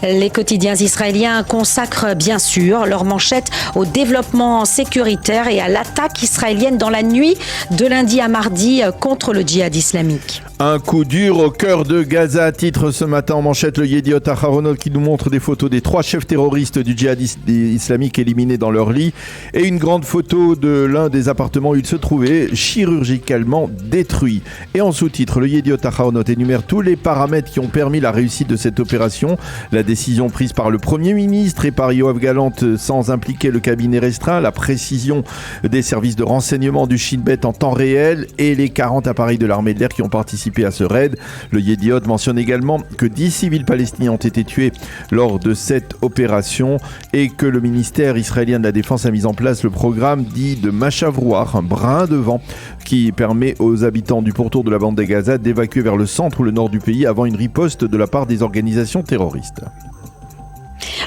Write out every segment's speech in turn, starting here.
Les quotidiens israéliens consacrent bien sûr leur manchette au développement sécuritaire et à l'attaque israélienne dans la nuit de lundi à mardi contre le djihad islamique. Un coup dur au cœur de Gaza, titre ce matin en manchette le Yediot Aharonot qui nous montre des photos des 3 chefs terroristes du djihad islamique éliminés dans leur lit et une grande photo de l'un des appartements où ils se trouvaient chirurgicalement détruits. Et en sous-titre, le Yediot Aharonot énumère tous les paramètres qui ont permis la réussite de cette opération. La décision prise par le Premier ministre et par Yoav Gallant sans impliquer le cabinet restreint, la précision des services de renseignement du Shin Bet en temps réel et les 40 appareils de l'armée de l'air qui ont participé à ce raid. Le Yediot mentionne également que 10 civils palestiniens ont été tués lors de cette opération et que le ministère israélien de la Défense a mis en place le programme dit de Machavrouar, un brin de vent qui permet aux habitants du pourtour de la bande de Gaza d'évacuer vers le centre ou le nord du pays avant une riposte de la part des organisations terroristes.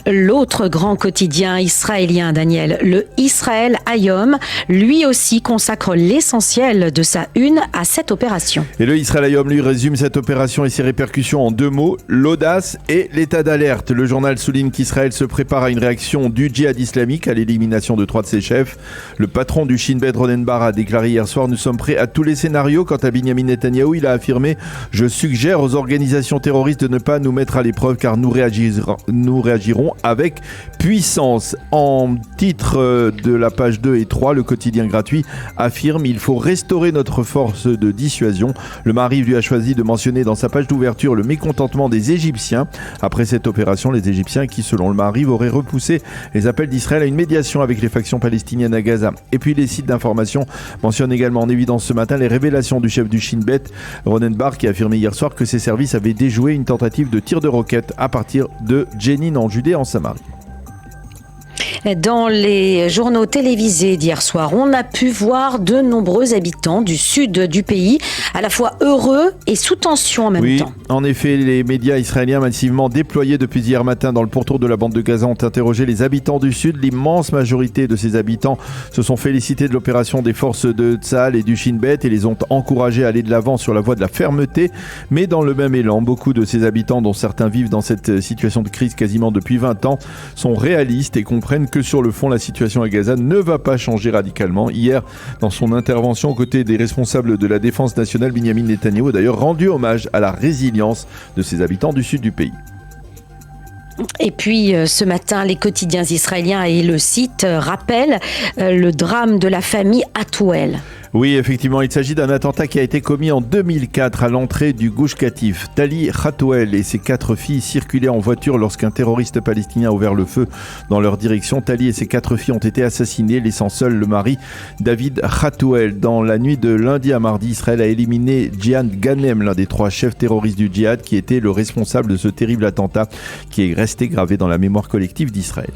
L'autre grand quotidien israélien, Daniel, le Israël Hayom, lui aussi consacre l'essentiel de sa une à cette opération. Et le Israël Hayom lui résume cette opération et ses répercussions en 2 mots, l'audace et l'état d'alerte. Le journal souligne qu'Israël se prépare à une réaction du djihad islamique à l'élimination de 3 de ses chefs. Le patron du Shin Bet, Ronen Bar, a déclaré hier soir « Nous sommes prêts à tous les scénarios ». Quant à Binyamin Netanyahou, il a affirmé « Je suggère aux organisations terroristes de ne pas nous mettre à l'épreuve car nous réagirons avec puissance ». En titre de la page 2 et 3, le quotidien gratuit affirme « Il faut restaurer notre force de dissuasion ». Le Maariv lui a choisi de mentionner dans sa page d'ouverture le mécontentement des Égyptiens. Après cette opération, les Égyptiens qui, selon le Maariv, auraient repoussé les appels d'Israël à une médiation avec les factions palestiniennes à Gaza. Et puis les sites d'information mentionnent également en évidence ce matin les révélations du chef du Shin Bet, Ronen Bar, qui a affirmé hier soir que ses services avaient déjoué une tentative de tir de roquette à partir de Jenin en Judée en Samarie. Dans les journaux télévisés d'hier soir, on a pu voir de nombreux habitants du sud du pays, à la fois heureux et sous tension en même temps. En effet, les médias israéliens massivement déployés depuis hier matin dans le pourtour de la bande de Gaza ont interrogé les habitants du sud. L'immense majorité de ces habitants se sont félicités de l'opération des forces de Tzahal et du Shin Bet et les ont encouragés à aller de l'avant sur la voie de la fermeté. Mais dans le même élan, beaucoup de ces habitants, dont certains vivent dans cette situation de crise quasiment depuis 20 ans, sont réalistes et comprennent que sur le fond, la situation à Gaza ne va pas changer radicalement. Hier, dans son intervention aux côtés des responsables de la défense nationale, Binyamin Netanyahou a d'ailleurs rendu hommage à la résilience de ses habitants du sud du pays. Et puis ce matin, les quotidiens israéliens et le site rappellent le drame de la famille Hatouel. Oui, effectivement, il s'agit d'un attentat qui a été commis en 2004 à l'entrée du Gush Katif. Tali Hatouel et ses 4 filles circulaient en voiture lorsqu'un terroriste palestinien a ouvert le feu dans leur direction. Tali et ses 4 filles ont été assassinées, laissant seul le mari, David Hatouel. Dans la nuit de lundi à mardi, Israël a éliminé Jihan Ghanem, l'un des 3 chefs terroristes du djihad, qui était le responsable de ce terrible attentat qui est resté gravé dans la mémoire collective d'Israël.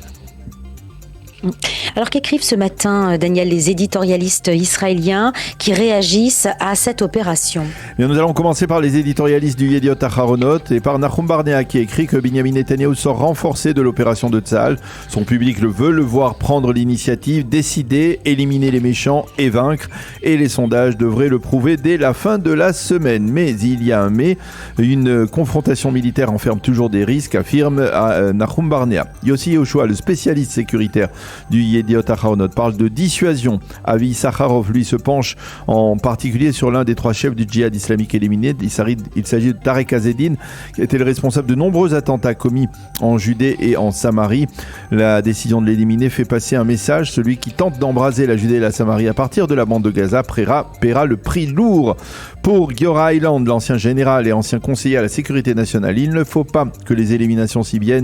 Alors qu'écrivent ce matin, Daniel, les éditorialistes israéliens qui réagissent à cette opération? Bien, nous allons commencer par les éditorialistes du Yediot Aharonot et par Nahum Barnea qui écrit que Binyamin Netanyahou sort renforcé de l'opération de Tzahal. Son public veut le voir prendre l'initiative, décider, éliminer les méchants et vaincre. Et les sondages devraient le prouver dès la fin de la semaine. Mais il y a un mais, une confrontation militaire enferme toujours des risques, affirme Nahum Barnea. Yossi Yehoshua, le spécialiste sécuritaire du Yediot Aharonot, parle de dissuasion. Avi Sakharov, lui, se penche en particulier sur l'un des 3 chefs du djihad islamique éliminés. Il s'agit de Tarek Azzedine, qui était le responsable de nombreux attentats commis en Judée et en Samarie. La décision de l'éliminer fait passer un message: celui qui tente d'embraser la Judée et la Samarie à partir de la bande de Gaza paiera le prix lourd. Pour Giora Eiland, l'ancien général et ancien conseiller à la sécurité nationale, il ne faut pas que les éliminations ciblées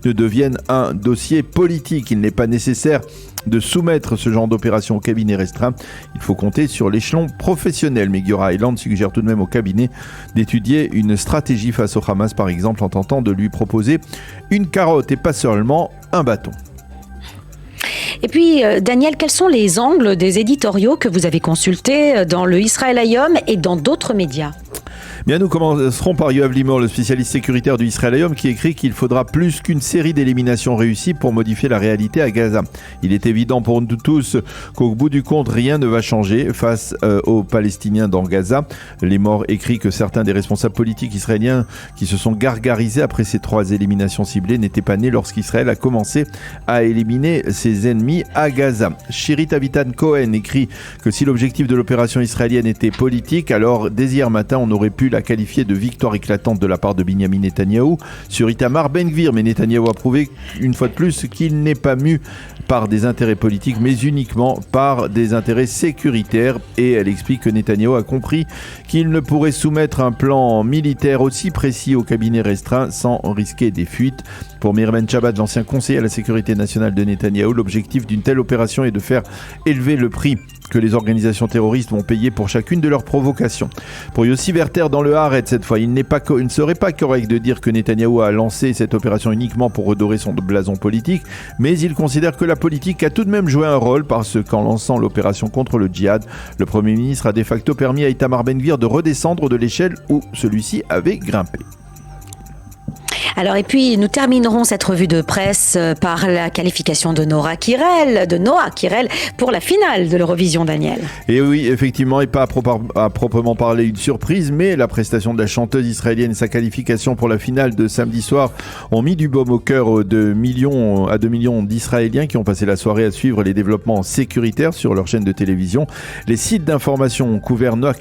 ne deviennent un dossier politique. Il n'est pas nécessaire de soumettre ce genre d'opération au cabinet restreint. Il faut compter sur l'échelon professionnel. Mais Giora Eiland suggère tout de même au cabinet d'étudier une stratégie face au Hamas, par exemple, en tentant de lui proposer une carotte et pas seulement un bâton. Et puis, Daniel, quels sont les angles des éditoriaux que vous avez consultés dans le Israël Hayom et dans d'autres médias ? Bien, nous commencerons par Yoav Limor, le spécialiste sécuritaire du Israël Hayom, qui écrit qu'il faudra plus qu'une série d'éliminations réussies pour modifier la réalité à Gaza. Il est évident pour nous tous qu'au bout du compte, rien ne va changer face aux Palestiniens dans Gaza. Limor écrit que certains des responsables politiques israéliens qui se sont gargarisés après ces 3 éliminations ciblées n'étaient pas nés lorsqu'Israël a commencé à éliminer ses ennemis à Gaza. Shirit Avitan Cohen écrit que si l'objectif de l'opération israélienne était politique, alors dès hier matin, on aurait pu la qualifier de victoire éclatante de la part de Binyamin Netanyahou sur Itamar Ben-Gvir. Mais Netanyahou a prouvé une fois de plus qu'il n'est pas mu par des intérêts politiques, mais uniquement par des intérêts sécuritaires. Et elle explique que Netanyahou a compris qu'il ne pourrait soumettre un plan militaire aussi précis au cabinet restreint sans risquer des fuites. Pour Meir Ben Shabbat, l'ancien conseiller à la sécurité nationale de Netanyahou, l'objectif d'une telle opération est de faire élever le prix que les organisations terroristes vont payer pour chacune de leurs provocations. Pour Yossi Werther dans le Haaretz, cette fois, il ne serait pas correct de dire que Netanyahou a lancé cette opération uniquement pour redorer son blason politique, mais il considère que la politique a tout de même joué un rôle parce qu'en lançant l'opération contre le djihad, le Premier ministre a de facto permis à Itamar Ben-Gvir de redescendre de l'échelle où celui-ci avait grimpé. Alors, et puis, nous terminerons cette revue de presse par la qualification de Noah Kirel pour la finale de l'Eurovision, Daniel. Et oui, effectivement, et pas à proprement parler une surprise, mais la prestation de la chanteuse israélienne et sa qualification pour la finale de samedi soir ont mis du baume au cœur de 2 millions d'Israéliens qui ont passé la soirée à suivre les développements sécuritaires sur leur chaîne de télévision. Les sites d'information ont couvert Noah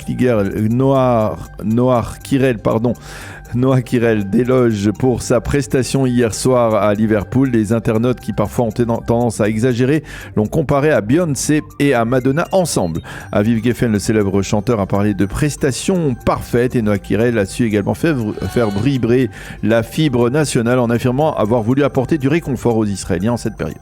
Kirel d'éloges pour sa prestation hier soir à Liverpool. Les internautes qui parfois ont tendance à exagérer l'ont comparé à Beyoncé et à Madonna ensemble. Aviv Geffen, le célèbre chanteur, a parlé de prestations parfaites et Noah Kirel a su également faire vibrer la fibre nationale en affirmant avoir voulu apporter du réconfort aux Israéliens en cette période.